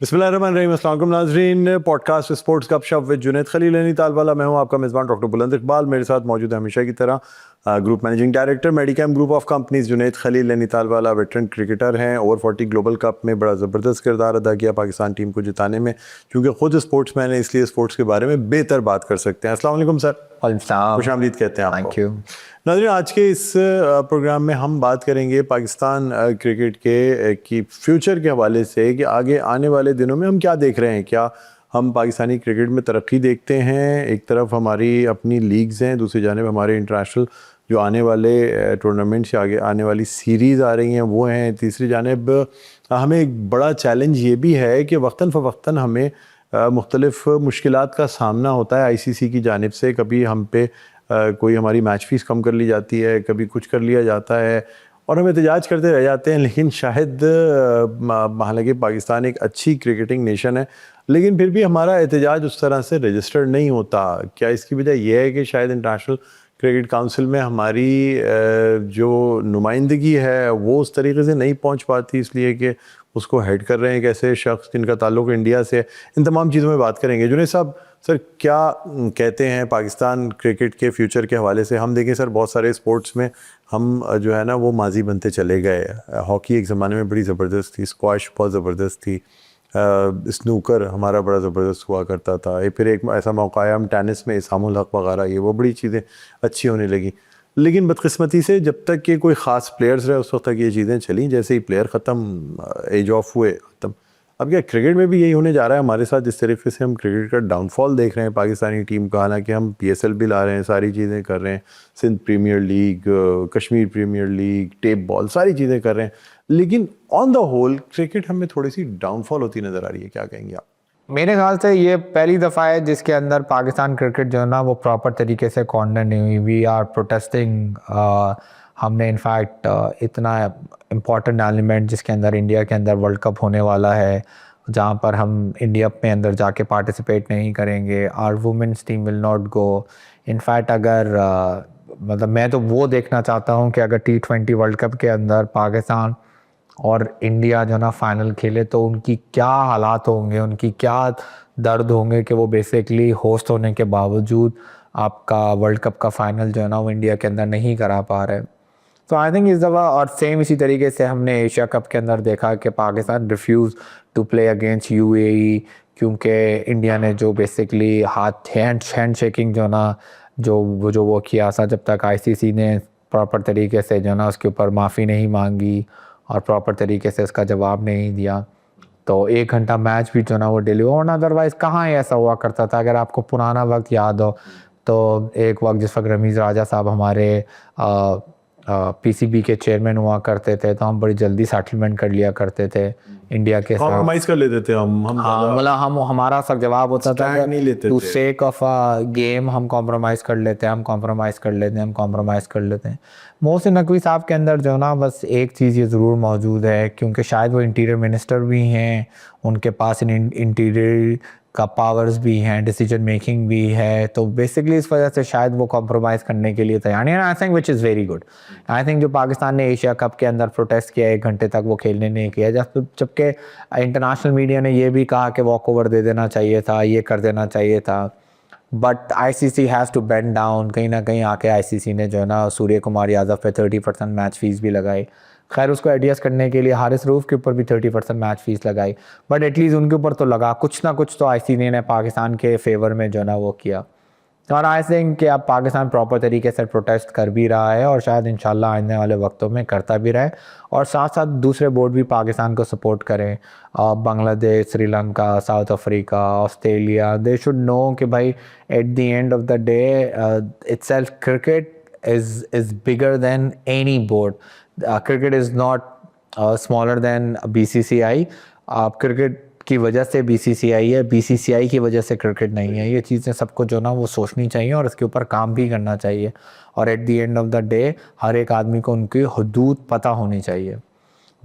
बिस्मिल्लाहिर्रहमानिर्रहीम, अस्सलाम वालेकुम नाज़रीन। पॉडकास्ट स्पोर्ट्स गपशप विद जुनैद खलील नैनीताल वाला, मैं हूं आपका मेज़बान डॉक्टर बुलंद इकबाल। मेरे साथ मौजूद है हमेशा की तरह group managing director Medicam group of companies Junaid Khalil Nainital वाला। वेटरन क्रिकेटर हैं, ओवर 40 ग्लोबल कप में बड़ा ज़बरदस्त किरदार अदा किया पाकिस्तान टीम को जिताने में। क्योंकि ख़ुद स्पोर्ट्समैन है, इसलिए स्पोर्ट्स के बारे में बेहतर बात कर सकते हैं। अस्सलाम वालेकुम सर। खुशामदीद कहते हैं आपको। Thank you. नाज़रीन, आज के इस प्रोग्राम में हम बात करेंगे पाकिस्तान क्रिकेट के की फ्यूचर के हवाले से कि आगे आने वाले दिनों में हम क्या देख रहे हैं। क्या हम पाकिस्तानी क्रिकेट में तरक्की देखते हैं? एक तरफ हमारी अपनी लीग्स हैं, दूसरी जानिब हमारे इंटरनेशनल जो आने वाले टूर्नामेंट से आगे आने वाली सीरीज़ आ रही हैं वो हैं। तीसरी जानिब हमें एक बड़ा चैलेंज ये भी है कि वक्तन फ़वक्तन हमें मुख्तलिफ़ मुश्किलात का सामना होता है ICC की जानिब से। कभी हम पे कोई हमारी मैच फ़ीस कम कर ली जाती है, कभी कुछ कर लिया जाता है और हम एहतजाज करते रह जाते हैं। लेकिन शायद हालांकि पाकिस्तान एक अच्छी क्रिकेटिंग नेशन है, लेकिन फिर भी हमारा एहतजाज उस तरह से रजिस्टर्ड नहीं होता। क्या इसकी वजह यह है कि शायद इंटरनेशनल क्रिकेट काउंसिल में हमारी जो नुमाइंदगी है वो उस तरीके से नहीं पहुंच पाती, इसलिए कि उसको हेड कर रहे हैं एक ऐसे शख्स जिनका ताल्लुक इंडिया से है। इन तमाम चीज़ों में बात करेंगे। जुनैद साहब, सर क्या कहते हैं पाकिस्तान क्रिकेट के फ्यूचर के हवाले से? हम देखें सर, बहुत सारे स्पोर्ट्स में हम जो है ना वो माजी बनते चले गए। हॉकी एक ज़माने में बड़ी ज़बरदस्त थी, स्क्वाश बहुत ज़बरदस्त थी, स्नूकर हमारा बड़ा ज़बरदस्त हुआ करता था। फिर एक ऐसा मौका आया हम टेनिस में इसामुल हक वगैरह, ये वो बड़ी चीज़ें अच्छी होने लगी। लेकिन बदकिस्मती से जब तक कि कोई ख़ास प्लेयर्स रहे उस वक्त तक ये चीज़ें चली। जैसे ही प्लेयर ख़त्म, एज ऑफ हुए ख़त्म। अब क्या क्रिकेट में भी यही होने जा रहा है हमारे साथ? जिस तरीके से हम क्रिकेट का डाउनफॉल देख रहे हैं पाकिस्तानी टीम का, हालांकि हम PSL भी ला रहे हैं, सारी चीज़ें कर रहे हैं, Sindh premier league, Kashmir premier league, tape ball, सारी चीज़ें कर रहे हैं, लेकिन ऑन द होल क्रिकेट हमें थोड़ी सी डाउनफॉल होती नज़र आ रही है। क्या कहेंगे आप? मेरे ख्याल से ये पहली दफ़ा है जिसके अंदर पाकिस्तान क्रिकेट जो है ना वो प्रॉपर तरीके से कॉर्नर नहीं हुई। We are protesting. हमने इनफैक्ट इतना इम्पॉर्टेंट एलिमेंट जिसके अंदर इंडिया के अंदर वर्ल्ड कप होने वाला है, जहाँ पर हम इंडिया में अंदर जाके पार्टिसिपेट नहीं करेंगे। Our women's team will not go. In fact अगर मतलब मैं तो वो देखना चाहता हूँ कि अगर T20 वर्ल्ड कप के अंदर पाकिस्तान और इंडिया जो ना फाइनल खेले तो उनकी क्या हालात होंगे, उनकी क्या दर्द होंगे कि वो बेसिकली होस्ट होने के बावजूद आपका वर्ल्ड कप का फाइनल जो है ना वो इंडिया के अंदर नहीं करा पा रहे। तो आई थिंक इस दफ़ा और सेम इसी तरीके से हमने एशिया कप के अंदर देखा कि Pakistan refuse to play against UAE, क्योंकि इंडिया ने जो बेसिकली हैंड शेकिंग जो ना वो किया था, जब तक ICC ने प्रॉपर तरीके से जो ना उसके ऊपर माफ़ी नहीं मांगी और प्रॉपर तरीके से इसका जवाब नहीं दिया, तो 1 घंटा मैच भी जो ना वो डिले हुआ। और अदरवाइज़ कहाँ ऐसा हुआ करता था। अगर आपको पुराना वक्त याद हो तो एक वक्त जिस वक्त रमीज़ राजा साहब हमारे PCB के चेयरमैन हुआ करते थे, तो हम बड़ी जल्दी सेटलमेंट कर लिया करते थे इंडिया के साथ। कॉम्प्रोमाइज़ कर लेते थे हम हाँ, मतलब हमारा सब जवाब होता था नहीं लेते टू थे। सेक ऑफ गेम हम कॉम्प्रोमाइज़ कर लेते हैं, हम कॉम्प्रोमाइज़ कर लेते हैं। मोहसिन नकवी साहब के अंदर जो ना बस एक चीज़ ये ज़रूर मौजूद है, क्योंकि शायद वो इंटीरियर मिनिस्टर भी हैं, उनके पास इंटीरियर का पावर्स भी हैं, डिसीजन मेकिंग भी है, तो बेसिकली इस वजह से शायद वो कॉम्प्रोमाइज़ करने के लिए तैयार नहीं है। I think which is very good. I think जो पाकिस्तान ने एशिया कप के अंदर प्रोटेस्ट किया 1 घंटे तक वो खेलने नहीं किया, जबकि इंटरनेशनल मीडिया ने ये भी कहा कि वॉक ओवर दे देना चाहिए था, ये कर देना चाहिए था। But ICC has to bend down. कहीं ना कहीं आके ICC ने जो है ना सूर्य कुमार यादव पे 30% मैच फीस भी लगाई। खैर उसको एडजस्ट करने के लिए हारिस रूफ के ऊपर भी 30% मैच फीस लगाई, बट एटलीस्ट उनके ऊपर तो लगा, कुछ ना कुछ तो ICC ने पाकिस्तान के फेवर में जो है ना वो किया। और आई थिंक कि अब पाकिस्तान प्रॉपर तरीके से प्रोटेस्ट कर भी रहा है और शायद इंशाल्लाह आने वाले वक्तों में करता भी रहे, और साथ साथ दूसरे बोर्ड भी पाकिस्तान को सपोर्ट करें। Bangladesh, Sri Lanka, south Africa, Australia, they should know कि भाई eight the end of the day itself cricket is bigger than any board. Cricket is not smaller than BCCI. Cricket की वजह से BCCI है, BCCI की वजह से क्रिकेट नहीं है। ये चीज़ें सबको जो ना वो सोचनी चाहिए और इसके ऊपर काम भी करना चाहिए, और at the end of the day हर एक आदमी को उनकी हदूद पता होनी चाहिए।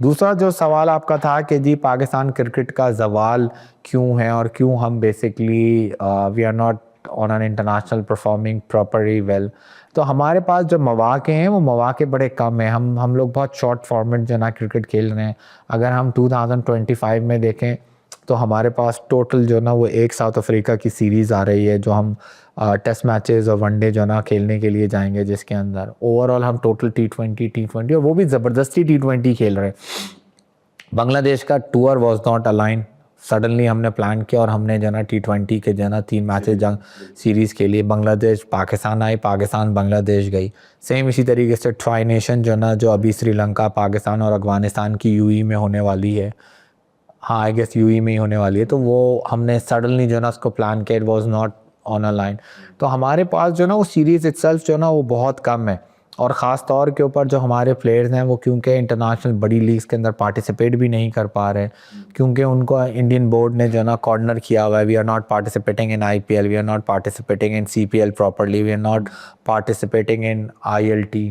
दूसरा जो सवाल आपका था कि जी पाकिस्तान क्रिकेट का ज़वाल क्यों है और क्यों हम basically we are not on an international performing properly well, तो हमारे पास जो मौक़े हैं वो मौक़े बड़े कम हैं। हम लोग बहुत शॉर्ट फॉर्मेट जो ना क्रिकेट खेल रहे हैं। अगर हम 2025 में देखें तो हमारे पास टोटल जो ना वो एक साउथ अफ्रीका की सीरीज़ आ रही है जो हम टेस्ट मैचेस और वनडे जो ना खेलने के लिए जाएंगे, जिसके अंदर ओवरऑल हम टोटल T20 और वो भी ज़बरदस्ती T20 खेल रहे हैं। बांग्लादेश का tour was not align, suddenly हमने प्लान किया और हमने जो ना T20 के जो ना 3 मैचेस जंग सीरीज़ के लिए बांग्लादेश पाकिस्तान आई, पाकिस्तान बांग्लादेश गई। सेम इसी तरीके से ट्राई नेशन जो ना जो अभी श्रीलंका, पाकिस्तान और अफगानिस्तान की यूएई में होने वाली है, हाँ आई गेस यूएई में ही होने वाली है, तो वो हमने सडनली जो ना उसको प्लान किया, it was not on a line. तो हमारे पास जो ना वो सीरीज़ इटसेल्फ जो ना वो बहुत कम है, और ख़ास तौर के ऊपर जो हमारे प्लेयर्स हैं वो क्योंकि इंटरनेशनल बड़ी लीग्स के अंदर पार्टिसिपेट भी नहीं कर पा रहे, क्योंकि उनको इंडियन बोर्ड ने जो ना कॉर्नर किया हुआ है, we are not participating in IPL, we are not participating in CPL properly, we are not participating in ILT।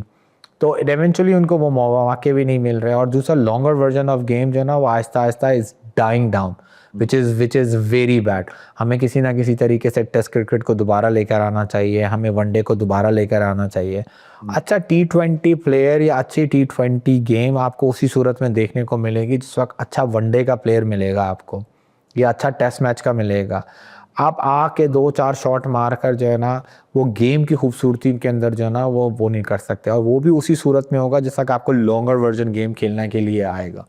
तो इवेंचुअली उनको वो मौके भी नहीं मिल रहे, और दूसरा लॉन्गर वर्जन ऑफ गेम जो ना वो आहिस्ता आहिस्ता is dying down, which is very bad. हमें किसी ना किसी तरीके से टेस्ट क्रिकेट को दोबारा लेकर आना चाहिए, हमें वनडे को दोबारा लेकर आना चाहिए। अच्छा T20 प्लेयर या अच्छी T20 गेम आपको उसी सूरत में देखने को मिलेगी जिस वक्त अच्छा वनडे का प्लेयर मिलेगा आपको, या अच्छा टेस्ट मैच का मिलेगा। आप आके 2-4 शॉट मार कर जो है ना वो गेम की खूबसूरती के अंदर जो है ना वो नहीं कर सकते, और वो भी उसी सूरत में होगा जैसा कि आपको लॉन्गर वर्जन गेम खेलने के लिए आएगा।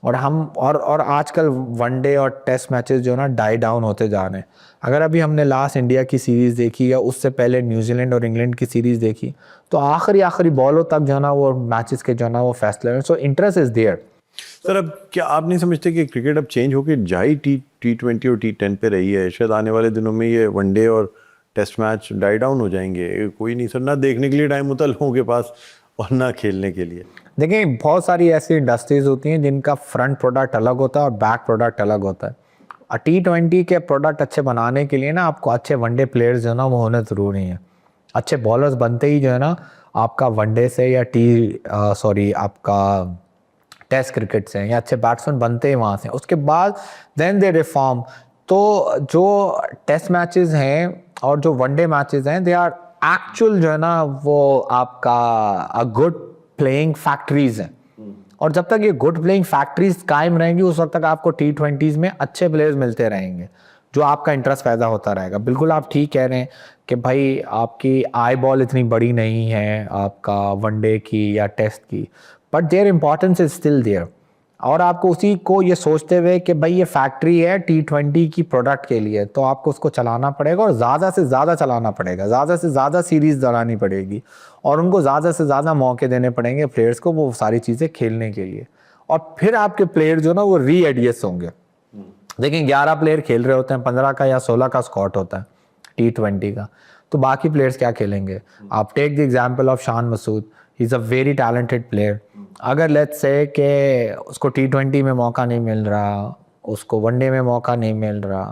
और हम और आजकल वनडे और टेस्ट मैचेस जो ना डाई डाउन होते जा रहे हैं। अगर अभी हमने लास्ट इंडिया की सीरीज़ देखी या उससे पहले न्यूजीलैंड और इंग्लैंड की सीरीज़ देखी, तो आखिरी बॉलों तक जो है ना वो मैचेस के जो है ना वो फैसले हैं। So interest is there. Sir अब क्या आप नहीं समझते कि क्रिकेट अब चेंज होकर जाई T20 और T10 पे रही है? शायद आने वाले दिनों में ये वनडे और टेस्ट मैच डाई डाउन हो जाएंगे, कोई नहीं सर, ना देखने के लिए टाइम होता लोगों के पास और ना खेलने के लिए। देखिए बहुत सारी ऐसी इंडस्ट्रीज होती हैं जिनका फ्रंट प्रोडक्ट अलग होता है और बैक प्रोडक्ट अलग होता है। T20 के प्रोडक्ट अच्छे बनाने के लिए ना आपको अच्छे वनडे प्लेयर्स जो है ना वो होने ज़रूरी हैं। अच्छे बॉलर्स बनते ही जो है ना आपका वनडे से या आपका टेस्ट क्रिकेट से, या अच्छे बैट्समैन बनते ही वहाँ से, उसके बाद देन दे रिफॉर्म। तो जो टेस्ट मैचेस हैं और जो वनडे मैचेस हैं दे आर एक्चुअल जो है ना वो आपका गुड प्लेइंग फैक्ट्रीज हैं, और जब तक ये गुड प्लेइंग फैक्ट्रीज कायम रहेंगी उस वक्त तक आपको T20s में अच्छे प्लेयर्स मिलते रहेंगे जो आपका इंटरेस्ट पैदा होता रहेगा। बिल्कुल आप ठीक कह रहे हैं कि भाई आपकी आई बॉल इतनी बड़ी नहीं है आपका वनडे की या टेस्ट की, but their importance is still there. और आपको उसी को ये सोचते हुए कि भाई ये फैक्ट्री है T20 की प्रोडक्ट के लिए, तो आपको उसको चलाना पड़ेगा और ज़्यादा से ज़्यादा चलाना पड़ेगा, ज़्यादा से ज़्यादा सीरीज़ चलानी पड़ेगी, और उनको ज़्यादा से ज़्यादा मौके देने पड़ेंगे प्लेयर्स को वो सारी चीज़ें खेलने के लिए। और फिर आपके प्लेयर जो ना वो रीएडजस्ट होंगे। देखिए 11 प्लेयर खेल रहे होते हैं, 15 का या 16 का स्क्वाड होता है T20 का, तो बाकी प्लेयर्स क्या खेलेंगे? आप take the example of Shan Masood, he is a very talented player. अगर लेट्स से कि उसको T20 में मौका नहीं मिल रहा, उसको वनडे में मौका नहीं मिल रहा,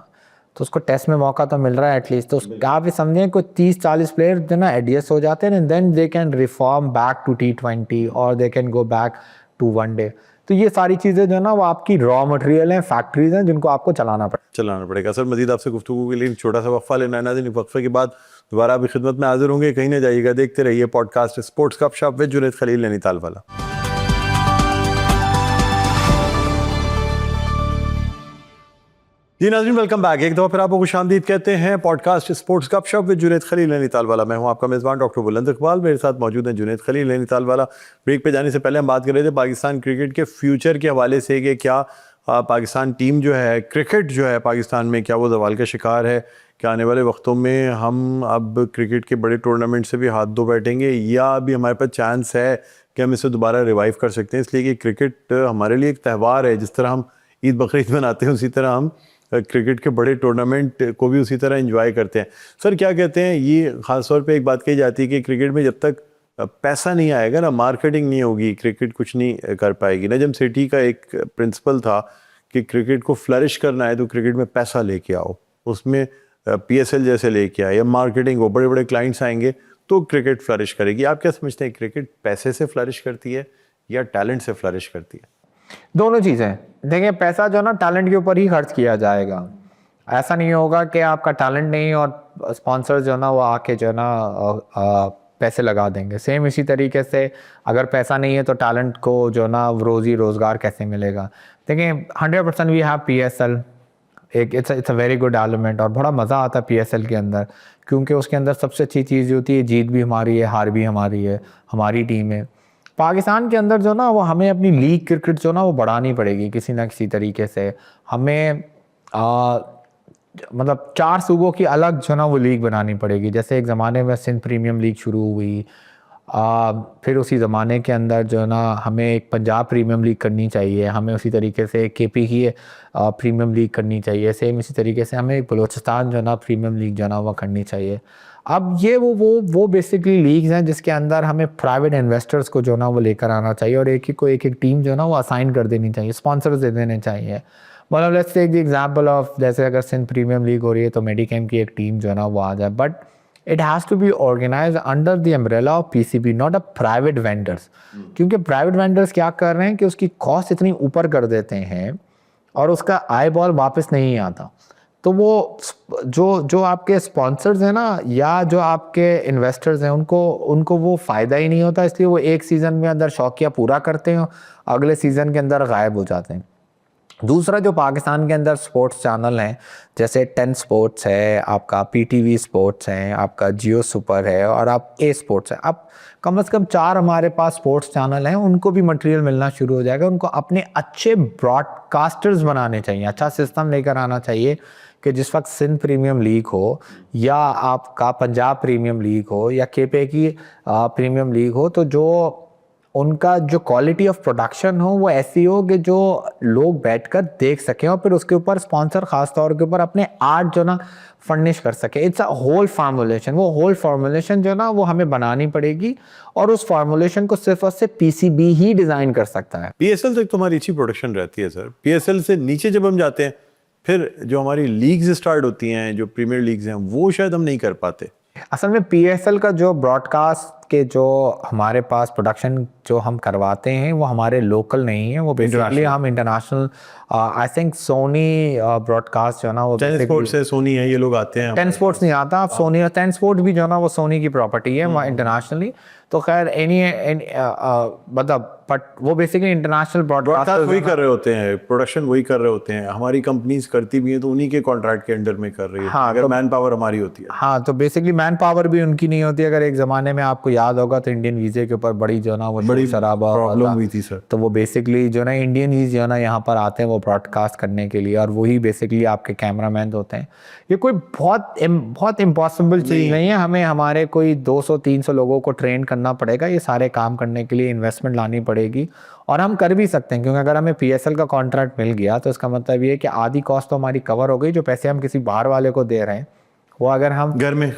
तो उसको टेस्ट में मौका तो मिल रहा है एटलीस्ट, तो आप ये समझें कोई 30-40 प्लेयर जो ना एडजस्ट हो जाते हैं and then they can reform back to T20 और they can go back to one day. तो ये सारी चीज़ें जो ना वो आपकी रॉ मटेरियल हैं, फैक्ट्रीज हैं जिनको आपको चलाना पड़ेगा। सर मजीद आपसे गुफ्तगू के लिए छोटा सा वक्फा लेना है नाज़रीन, वक्फे के बाद दोबारा अभी खिदमत में हाजिर होंगे, कहीं ना जाइएगा, देखते रहिए पॉडकास्ट स्पोर्ट्स गपशप विद जुनैद खलील नैनीताल वाला। जी नाज़रीन वेलकम बैक, एक दफ़ा फिर आपको खुशामदीद कहते हैं पॉडकास्ट स्पोर्ट्स गपशप विद जुनैद खलील नैनीताल वाला। मैं हूं आपका मेज़बान डॉक्टर बुलंद इकबाल, मेरे साथ मौजूद हैं जुनैद खलील नैनीताल वाला। ब्रेक पे जाने से पहले हम बात कर रहे थे पाकिस्तान क्रिकेट के फ्यूचर के हवाले से कि क्या पाकिस्तान टीम जो है, क्रिकेट जो है पाकिस्तान में, क्या वो ज़वाल का शिकार है? क्या आने वाले वक्तों में हम अब क्रिकेट के बड़े टूर्नामेंट से भी हाथ धो बैठेंगे, या अभी हमारे पास चांस है कि हम इसे दोबारा रिवाइव कर सकते हैं? इसलिए कि क्रिकेट हमारे लिए एक त्यौहार है, जिस तरह हम ईद बकरीद मनाते हैं उसी तरह हम क्रिकेट के बड़े टूर्नामेंट को भी उसी तरह एंजॉय करते हैं। सर क्या कहते हैं, ये ख़ास तौर पे एक बात कही जाती है कि क्रिकेट में जब तक पैसा नहीं आएगा ना, मार्केटिंग नहीं होगी, क्रिकेट कुछ नहीं कर पाएगी। नजम सेठी का एक प्रिंसिपल था कि क्रिकेट को फ्लरिश करना है तो क्रिकेट में पैसा लेके आओ, उसमें PSL जैसे लेके आए, या मार्केटिंग हो, बड़े बड़े क्लाइंट्स आएंगे तो क्रिकेट फ्लरिश करेगी। आप क्या समझते हैं, क्रिकेट पैसे से फ्लरिश करती है या टैलेंट से फ्लरिश करती है? दोनों चीज़ें। देखिए पैसा जो ना टैलेंट के ऊपर ही खर्च किया जाएगा। ऐसा नहीं होगा कि आपका टैलेंट नहीं और स्पॉन्सर जो ना वो आके जो ना पैसे लगा देंगे। सेम इसी तरीके से अगर पैसा नहीं है तो टैलेंट को जो ना रोज़ी रोज़गार कैसे मिलेगा। देखिए 100% वी हैव PSL, एक it's a very good element, और बड़ा मज़ा आता है PSL के अंदर, क्योंकि उसके अंदर सबसे अच्छी चीज़ होती है जीत भी हमारी है, हार भी हमारी है, हमारी टीम है। पाकिस्तान के अंदर जो ना वो हमें अपनी लीग क्रिकेट जो ना वो बढ़ानी पड़ेगी किसी ना किसी तरीके से। हमें मतलब 4 सूबों की अलग जो ना वो लीग बनानी पड़ेगी। जैसे एक ज़माने में सिंध प्रीमियम लीग शुरू हुई, फिर उसी ज़माने के अंदर जो ना हमें एक पंजाब प्रीमियम लीग करनी चाहिए, हमें उसी तरीके से KP की प्रीमियम लीग करनी चाहिए, सेम इसी तरीके से हमें एक बलूचिस्तान जो ना प्रीमियम लीग जो ना वो करनी चाहिए। अब ये वो बेसिकली लीग्स हैं जिसके अंदर हमें प्राइवेट इन्वेस्टर्स को जो ना वो लेकर आना चाहिए, और एक एक टीम जो ना वो असाइन कर देनी चाहिए, स्पॉन्सर्स दे देने चाहिए। मतलब let's take the example of, जैसे अगर सिंध प्रीमियम लीग हो रही है तो मेडिकेम की एक टीम जो है ना वो आ जाए, but it has to be organised under the umbrella of PCB, not a private vendors. क्योंकि प्राइवेट वेंडर्स क्या कर रहे हैं कि उसकी कॉस्ट इतनी ऊपर कर देते हैं और उसका आई बॉल वापस नहीं आता। तो वो जो आपके स्पॉन्सर्स हैं ना, या जो आपके इन्वेस्टर्स हैं, उनको वो फ़ायदा ही नहीं होता, इसलिए वो एक सीज़न में अंदर शौकिया पूरा करते हैं, अगले सीज़न के अंदर गायब हो जाते हैं। दूसरा जो पाकिस्तान के अंदर स्पोर्ट्स चैनल हैं, जैसे 10 स्पोर्ट्स है, आपका PTV स्पोर्ट्स है, आपका जियो सुपर है, और आप A स्पोर्ट्स है। अब कम से कम 4 हमारे पास स्पोर्ट्स चैनल हैं, उनको भी मटेरियल मिलना शुरू हो जाएगा। उनको अपने अच्छे ब्रॉडकास्टर्स बनाने चाहिए, अच्छा सिस्टम लेकर आना चाहिए कि जिस वक्त सिंध प्रीमियम लीग हो, या आपका पंजाब प्रीमियम लीग हो, या KP की प्रीमियम लीग हो, तो जो उनका जो क्वालिटी ऑफ प्रोडक्शन हो वो ऐसी हो कि जो लोग बैठकर देख सकें, और फिर उसके ऊपर स्पॉन्सर खास तौर के ऊपर अपने आर्ट जो ना फर्निश कर सके। इट्स अ होल फार्मूलेशन, वो होल फार्मूलेशन जो ना वो हमें बनानी पड़ेगी, और उस फार्मूलेशन को सिर्फ और सिर्फ PCB ही डिज़ाइन कर सकता है। PSL तक तुम्हारी अच्छी प्रोडक्शन रहती है सर, PSL से नीचे जब हम जाते हैं फिर जो हमारी लीग्स स्टार्ट होती हैं, जो प्रीमियर लीग्स हैं, वो शायद हम नहीं कर पाते। असल में PSL का जो ब्रॉडकास्ट के जो हमारे पास प्रोडक्शन जो हम करवाते हैं वो हमारे लोकल नहीं है, वो बेसिकली हम international, I think Sony broadcast जो है ना वो 10 स्पोर्ट्स है, सोनी है, ये लोग आते हैं। 10 स्पोर्ट्स नहीं आता, आप सोनी, 10 स्पोर्ट्स भी जो है ना वो सोनी की प्रॉपर्टी है वहाँ इंटरनेशनली। तो खैर मतलब बट वो बेसिकली इंटरनेशनल ब्रॉडकास्ट वही कर रहे होते हैं, प्रोडक्शन वही कर रहे होते हैं, हमारी कंपनीज करती भी हैं तो उन्हीं के कॉन्ट्रैक्ट के अंडर में कर रही है। हाँ, अगर तो मैन पावर हमारी होती है। हाँ, तो बेसिकली मैन पावर भी उनकी नहीं होती। अगर एक ज़माने में आपको याद होगा तो इंडियन वीज़े के ऊपर बड़ी जो ना वो बड़ी शराबा प्रॉब्लम हुई थी सर। तो वो बेसिकली जो ना इंडियन वीज़ जो ना यहाँ पर आते हैं वो ब्रॉडकास्ट करने के लिए, और वही बेसिकली आपके कैमरामैन होते हैं। ये कोई बहुत इम्पॉसिबल चीज़ नहीं है, हमें हमारे कोई 200-300 लोगों को ट्रेन करना पड़ेगा ये सारे काम करने के लिए, इन्वेस्टमेंट लानी पड़ेगी, और हम कर भी सकते हैं। क्योंकि अगर हमें PSL का कॉन्ट्रैक्ट मिल गया तो इसका मतलब ये है कि आधी कॉस्ट तो हमारी कवर हो गई। जो पैसे हम किसी बाहर वाले को दे रहे हैं वो अगर हम घर में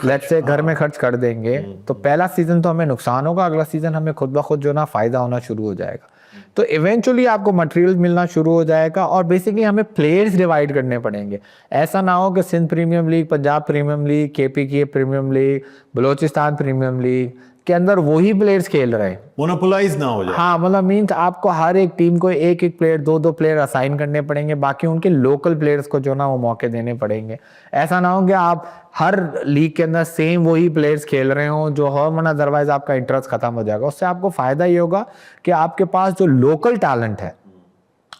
घर में खर्च कर देंगे तो पहला सीज़न तो हमें नुकसान होगा, अगला सीज़न हमें खुद ब खुद जो ना फ़ायदा होना शुरू हो जाएगा। तो इवेंचुअली आपको मटेरियल मिलना शुरू हो जाएगा, और बेसिकली हमें प्लेयर्स डिवाइड करने पड़ेंगे। ऐसा ना हो कि Sindh premium league, Punjab premium league, KP की premium league, Balochistan premium league के अंदर वही प्लेयर्स खेल रहे हैं, मोनोपोलाइज ना हो जाए। हाँ, मतलब मीन्स आपको हर एक टीम को एक प्लेयर, दो प्लेयर असाइन करने पड़ेंगे, बाकी उनके लोकल प्लेयर्स को जो ना वो मौके देने पड़ेंगे। ऐसा ना हो कि आप हर लीग के अंदर सेम वही प्लेयर्स खेल रहे हो जो हो, वरना अदरवाइज आपका इंटरेस्ट खत्म हो जाएगा। उससे आपको फायदा ये होगा कि आपके पास जो लोकल टैलेंट है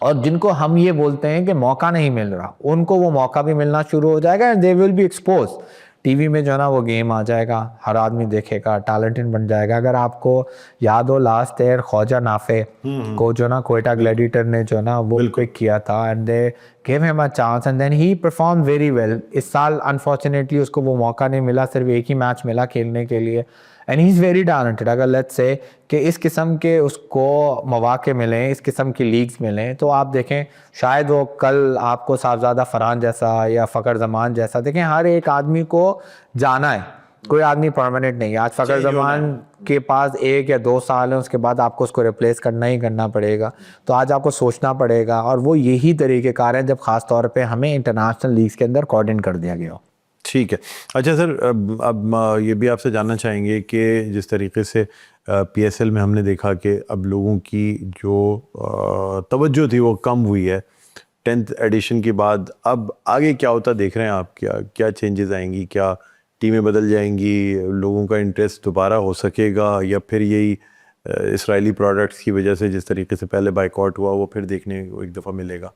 और जिनको हम ये बोलते हैं कि मौका नहीं मिल रहा, उनको वो मौका भी मिलना शुरू हो जाएगा, and they will be expose. TV में जो है ना वो गेम आ जाएगा, हर आदमी देखेगा, टैलेंटेड बन जाएगा। अगर आपको याद हो लास्ट ईयर ख्वाजा नाफे को जो ना क्वेटा ग्लैडिएटर ने जो ना वो पिक किया था, and they give him a chance and then he perform very well. इस साल अनफॉर्चुनेटली उसको वो मौका नहीं मिला, सिर्फ एक ही मैच मिला खेलने के लिए, and he is very talented. अगर लेट्स से कि इस किस्म के उसको मौके मिलें, इस किस्म की लीग्स मिलें, तो आप देखें शायद वो कल आपको साहबजादा फरहान जैसा या फ़खर जमान जैसा, देखें हर एक आदमी को जाना है, कोई आदमी परमानेंट नहीं है। आज फ़खर जमान के पास 1 या 2 साल है, उसके बाद आपको उसको रिप्लेस करना ही करना पड़ेगा। तो आज आपको सोचना पड़ेगा, और वो यही तरीक़ेकार है जब ख़ास तौर पे हमें इंटरनेशनल लीग्स के अंदर कोऑर्डिनेट कर दिया गया हो। ठीक है। अच्छा सर, अब ये भी आपसे जानना चाहेंगे कि जिस तरीके से PSL में हमने देखा कि अब लोगों की जो तवज्जो थी वो कम हुई है 10th एडिशन के बाद, अब आगे क्या होता देख रहे हैं आप? क्या चेंजेस आएंगी? क्या टीमें बदल जाएंगी, लोगों का इंटरेस्ट दोबारा हो सकेगा, या फिर यही इसराइली प्रोडक्ट्स की वजह से जिस तरीके से पहले बाइकआउट हुआ वो फिर देखने को एक दफ़ा मिलेगा?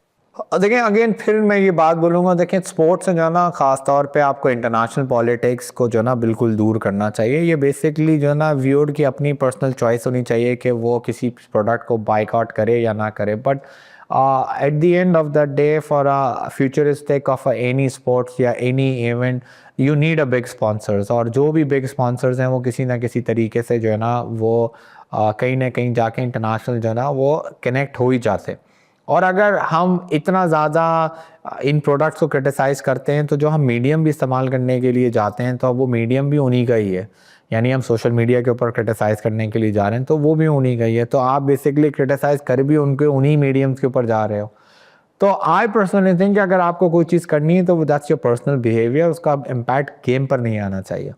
देखिए अगेन फिर मैं ये बात बोलूँगा, देखिए स्पोर्ट्स से जो है ना ख़ास तौर पे आपको इंटरनेशनल पॉलिटिक्स को जो है ना बिल्कुल दूर करना चाहिए। ये बेसिकली जो है ना व्यूअर की अपनी पर्सनल चॉइस होनी चाहिए कि वो किसी प्रोडक्ट को बाइकआउट करे या ना करे। But at the end of the day for a futuristic of any sports या any event you need a big sponsors, और जो भी बिग स्पॉन्सर्स हैं वो किसी ना किसी तरीके से जो है ना वो कहीं ना कहीं जाके इंटरनेशनल जो है ना वो कनेक्ट हो ही जाते। और अगर हम इतना ज़्यादा इन प्रोडक्ट्स को क्रिटिसाइज़ करते हैं तो जो हम मीडियम भी इस्तेमाल करने के लिए जाते हैं तो अब वो मीडियम भी उन्हीं का ही है। यानी हम सोशल मीडिया के ऊपर क्रिटिसाइज़ करने के लिए जा रहे हैं तो वो भी उन्हीं का ही है। तो आप बेसिकली क्रिटिसाइज़ कर भी उनके उन्हीं मीडियम्स के ऊपर जा रहे हो। तो आई पर्सनली थिंक कि अगर आपको कोई चीज़ करनी है तो दैट्स योर पर्सनल बिहेवियर, उसका इम्पैक्ट गेम पर नहीं आना चाहिए।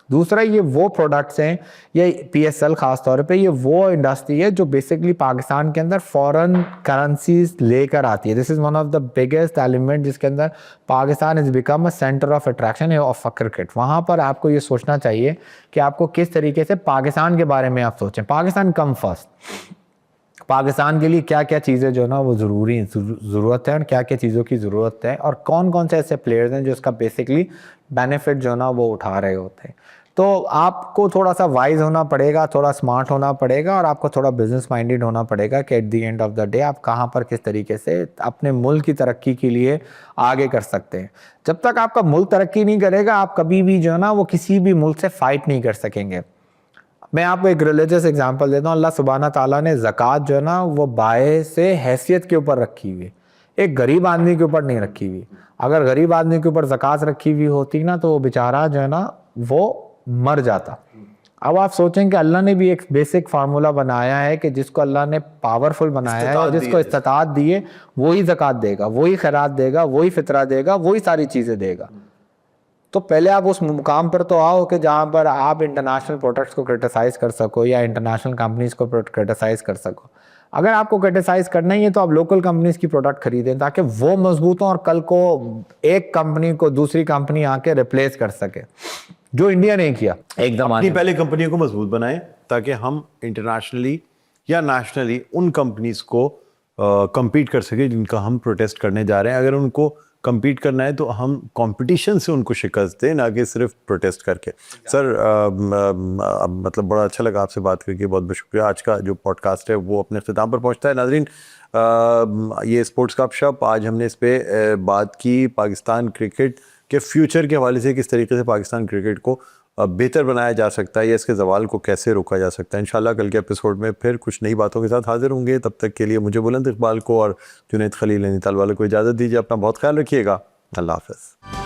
दूसरा, ये वो प्रोडक्ट्स हैं, ये पीएसएल ख़ास तौर पे ये वो इंडस्ट्री है जो बेसिकली पाकिस्तान के अंदर फॉरेन करेंसीज लेकर आती है। This is one of the biggest element जिसके अंदर Pakistan is become a centre of attraction of cricket. वहाँ पर आपको ये सोचना चाहिए कि आपको किस तरीके से पाकिस्तान के बारे में आप सोचें। पाकिस्तान कम फर्स्ट, पाकिस्तान के लिए क्या क्या चीज़ें जो ना वो ज़रूरत है और क्या क्या चीज़ों की ज़रूरत है, और कौन कौन से ऐसे प्लेयर्स हैं जो इसका बेसिकली बेनिफिट जो ना वो उठा रहे होते हैं। तो आपको थोड़ा सा वाइज होना पड़ेगा, थोड़ा स्मार्ट होना पड़ेगा, और आपको थोड़ा बिजनेस माइंडेड होना पड़ेगा कि eight the end of the day आप कहाँ पर किस तरीके से अपने मुल्क की तरक्की के लिए आगे कर सकते हैं। जब तक आपका मुल्क तरक्की नहीं करेगा आप कभी भी जो है ना वो किसी भी मुल्क से फ़ाइट नहीं कर सकेंगे। मैं आपको एक रिलीजियस एग्जांपल देता हूँ। अल्लाह सुब्हाना ताला ने ज़कात जो है ना वो बाय से हैसियत के ऊपर रखी हुई, एक गरीब आदमी के ऊपर नहीं रखी हुई। अगर गरीब आदमी के ऊपर ज़कात रखी हुई होती ना तो वो बेचारा जो है ना वो मर जाता। अब आप सोचें कि अल्लाह ने भी एक बेसिक फार्मूला बनाया है कि जिसको अल्लाह ने पावरफुल बनाया है और जिसको इस्तात दी है वही ज़कात देगा, वही खैरात देगा, वही फितरा देगा, वही सारी चीज़ें देगा। तो पहले आप उस मुकाम पर तो आओ कि जहाँ पर आप इंटरनेशनल प्रोडक्ट्स को क्रिटिसाइज़ कर सको या इंटरनेशनल कंपनीज़ को क्रिटिसाइज़ कर सको। अगर आपको क्रिटिसाइज़ करना ही है तो आप लोकल कंपनीज़ की प्रोडक्ट खरीदें ताकि वो मजबूत हों और कल को एक कंपनी को दूसरी कंपनी आके रिप्लेस कर सके, जो इंडिया ने किया एकदम। अपनी पहले कंपनियों को मजबूत बनाएं ताकि हम इंटरनेशनली या नेशनली उन कंपनीज को compete कर सके जिनका हम प्रोटेस्ट करने जा रहे हैं। अगर उनको compete करना है तो हम कंपटीशन से उनको शिकस्त दें, ना कि सिर्फ प्रोटेस्ट करके। सर मतलब बड़ा अच्छा लगा आपसे बात करके, बहुत बहुत शुक्रिया। आज का जो पॉडकास्ट है वो अपने अख्ताम पर पहुंचता है। नाजरीन, ये स्पोर्ट्स गपशप, आज हमने इस पे बात की पाकिस्तान क्रिकेट के फ्यूचर के हवाले से, किस तरीके से पाकिस्तान क्रिकेट को बेहतर बनाया जा सकता है या इसके ज़वाल को कैसे रोका जा सकता है। इंशाल्लाह कल के एपिसोड में फिर कुछ नई बातों के साथ हाजिर होंगे। तब तक के लिए मुझे बुलंद इकबाल को और जुनैद खलील नैनीताल वालों को इजाज़त दीजिए। अपना बहुत ख्याल रखिएगा। अल्लाह हाफ़िज़।